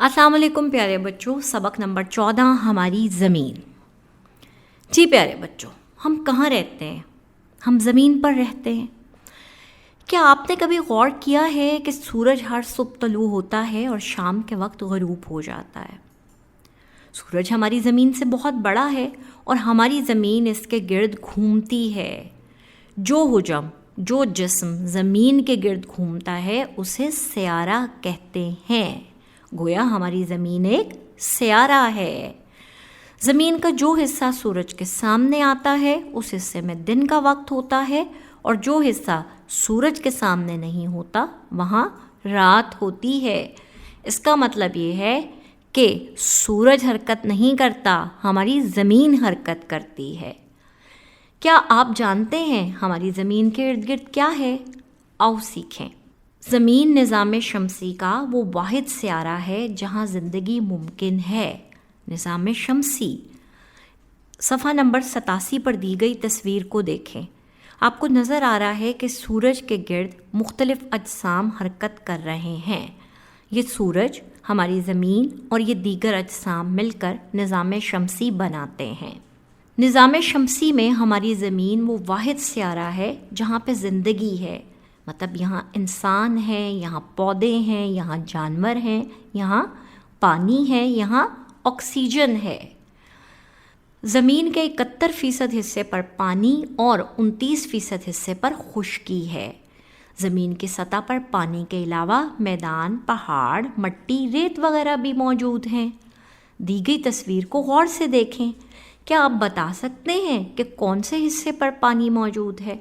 السلام علیکم پیارے بچوں، سبق نمبر 14 ہماری زمین۔ جی پیارے بچوں، ہم کہاں رہتے ہیں؟ ہم زمین پر رہتے ہیں۔ کیا آپ نے کبھی غور کیا ہے کہ سورج ہر صبح طلوع ہوتا ہے اور شام کے وقت غروب ہو جاتا ہے؟ سورج ہماری زمین سے بہت بڑا ہے اور ہماری زمین اس کے گرد گھومتی ہے۔ جو جسم زمین کے گرد گھومتا ہے اسے سیارہ کہتے ہیں۔ گویا ہماری زمین ایک سیارہ ہے۔ زمین کا جو حصہ سورج کے سامنے آتا ہے اس حصے میں دن کا وقت ہوتا ہے، اور جو حصہ سورج کے سامنے نہیں ہوتا وہاں رات ہوتی ہے۔ اس کا مطلب یہ ہے کہ سورج حرکت نہیں کرتا، ہماری زمین حرکت کرتی ہے۔ کیا آپ جانتے ہیں ہماری زمین کے ارد گرد کیا ہے؟ آؤ سیکھیں۔ زمین نظام شمسی کا وہ واحد سیارہ ہے جہاں زندگی ممکن ہے۔ نظام شمسی، صفحہ نمبر 87 پر دی گئی تصویر کو دیکھیں۔ آپ کو نظر آ رہا ہے کہ سورج کے گرد مختلف اجسام حرکت کر رہے ہیں۔ یہ سورج، ہماری زمین اور یہ دیگر اجسام مل کر نظام شمسی بناتے ہیں۔ نظام شمسی میں ہماری زمین وہ واحد سیارہ ہے جہاں پہ زندگی ہے، مطلب یہاں انسان ہیں، یہاں پودے ہیں، یہاں جانور ہیں، یہاں پانی ہے، یہاں آکسیجن ہے۔ زمین کے 71% حصے پر پانی اور 29% حصے پر خشکی ہے۔ زمین کی سطح پر پانی کے علاوہ میدان، پہاڑ، مٹی، ریت وغیرہ بھی موجود ہیں۔ دی گئی تصویر کو غور سے دیکھیں۔ کیا آپ بتا سکتے ہیں کہ کون سے حصے پر پانی موجود ہے؟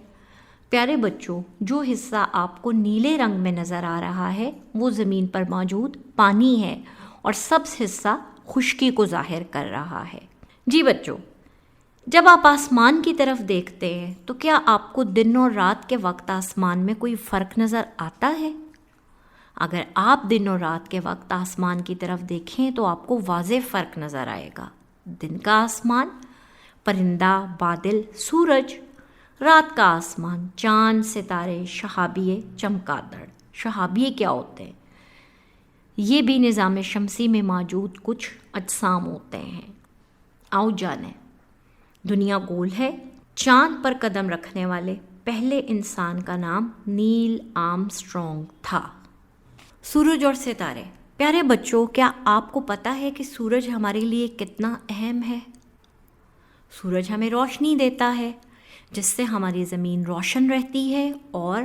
پیارے بچوں، جو حصہ آپ کو نیلے رنگ میں نظر آ رہا ہے وہ زمین پر موجود پانی ہے، اور سبز حصہ خشکی کو ظاہر کر رہا ہے۔ جی بچوں، جب آپ آسمان کی طرف دیکھتے ہیں تو کیا آپ کو دن اور رات کے وقت آسمان میں کوئی فرق نظر آتا ہے؟ اگر آپ دن اور رات کے وقت آسمان کی طرف دیکھیں تو آپ کو واضح فرق نظر آئے گا۔ دن کا آسمان، پرندہ، بادل، سورج۔ رات کا آسمان، چاند، ستارے، شہابیے، چمگادڑ۔ شہابیے کیا ہوتے ہیں؟ یہ بھی نظام شمسی میں موجود کچھ اجسام ہوتے ہیں۔ آؤ جانیں۔ دنیا گول ہے۔ چاند پر قدم رکھنے والے پہلے انسان کا نام نیل آرمسٹرانگ تھا۔ سورج اور ستارے۔ پیارے بچوں، کیا آپ کو پتہ ہے کہ سورج ہمارے لیے کتنا اہم ہے؟ سورج ہمیں روشنی دیتا ہے جس سے ہماری زمین روشن رہتی ہے، اور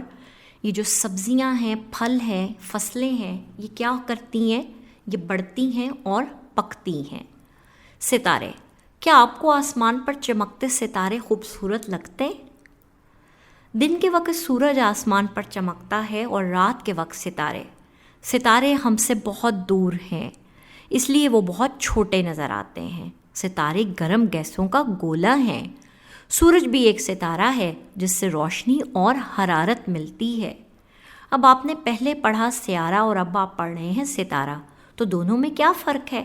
یہ جو سبزیاں ہیں، پھل ہیں، فصلیں ہیں، یہ کیا کرتی ہیں؟ یہ بڑھتی ہیں اور پکتی ہیں۔ ستارے۔ کیا آپ کو آسمان پر چمکتے ستارے خوبصورت لگتے ہیں؟ دن کے وقت سورج آسمان پر چمکتا ہے اور رات کے وقت ستارے۔ ستارے ہم سے بہت دور ہیں، اس لیے وہ بہت چھوٹے نظر آتے ہیں۔ ستارے گرم گیسوں کا گولہ ہیں۔ سورج بھی ایک ستارہ ہے جس سے روشنی اور حرارت ملتی ہے۔ اب آپ نے پہلے پڑھا سیارہ اور اب آپ پڑھ رہے ہیں ستارہ، تو دونوں میں کیا فرق ہے؟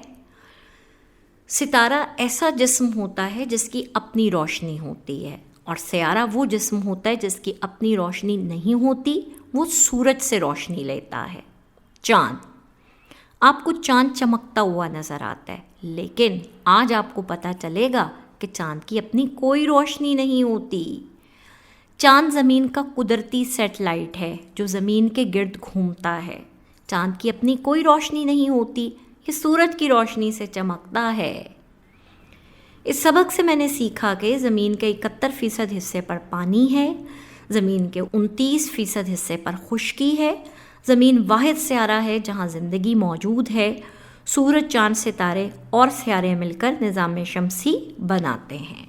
ستارہ ایسا جسم ہوتا ہے جس کی اپنی روشنی ہوتی ہے، اور سیارہ وہ جسم ہوتا ہے جس کی اپنی روشنی نہیں ہوتی، وہ سورج سے روشنی لیتا ہے۔ چاند۔ آپ کو چاند چمکتا ہوا نظر آتا ہے، لیکن آج آپ کو پتہ چلے گا کہ چاند کی اپنی کوئی روشنی نہیں ہوتی۔ چاند زمین کا قدرتی سیٹلائٹ ہے جو زمین کے گرد گھومتا ہے۔ چاند کی اپنی کوئی روشنی نہیں ہوتی، یہ سورج کی روشنی سے چمکتا ہے۔ اس سبق سے میں نے سیکھا کہ زمین کے 71% حصے پر پانی ہے، زمین کے 29% حصے پر خشکی ہے، زمین واحد سیارہ ہے جہاں زندگی موجود ہے، سورج، چاند، ستارے اور سیارے مل کر نظام شمسی بناتے ہیں۔